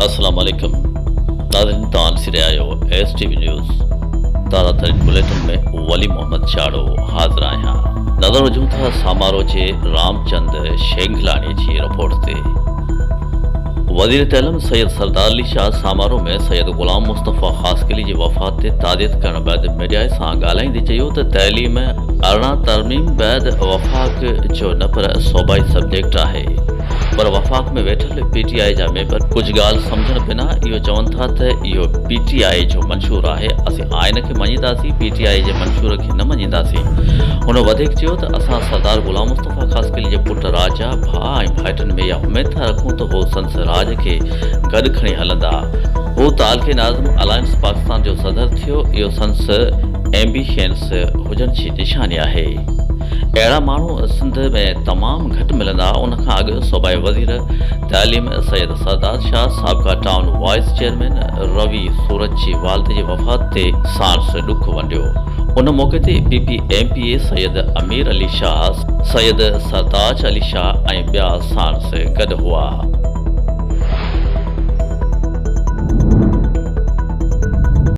अस्सलाम वालेकुम नाज़रीन तान सिरे आयो STV न्यूज़ तारा तरीन बुलेटिन में वली मोहम्मद चाड़ो हाज़िर आहियां नज़र वजूं था समारोह जे रामचंद शेंगलानी जी रिपोर्ट ते वज़ीर तइलीम सैयद सरदार अली शाह समारोह में सैयद गुलाम मुस्तफ़ा ख़ासकली जी वफ़ात ते ताज़ियत करण बैदि मीडिया सां ॻाल्हाईंदे चयो त तइलीम अरिड़हं तरमीम बैदि वफ़ाक़ जो न पर सूबाई सब्जेक्ट आहे पर वफ़ाक़ में वेठल PTI जा मेंबर कुछ ॻाल्हि सम्झण बिना इहो चवनि था त इहो PTI जो मंशूर आहे असीं आइन खे मञींदासीं PTI जे मंशूर खे न मञींदासीं हुन वधीक चयो त असां सरदार गुलाम मुस्तफ़ा ख़ासकली जे पुट राजा भाउ ऐं भाइटनि में इहा उमेद था रखूं त उहो संस राज खे गॾु खणी हलंदा हू तालिक़े नाज़िम अलायंस पाकिस्तान जो सदर थियो इहो संस एम्बिशंस हुजण जी निशानी आहे अहिड़ा माण्हू सिंध में तमामु घटि मिलंदा उनखां अॻु सूबाई वज़ीर तइलीम सैयद सरदार शाह साबिक़ा town vice chairman Ravi Surat जी वालिद जी वफ़ात ते सांस ॾुख वंडियो उन मौक़े ते PPMPA सैयद अमीर अली शाह सैयद सरताज अली शाह ऐं ॿिया सांस गॾु हुआ।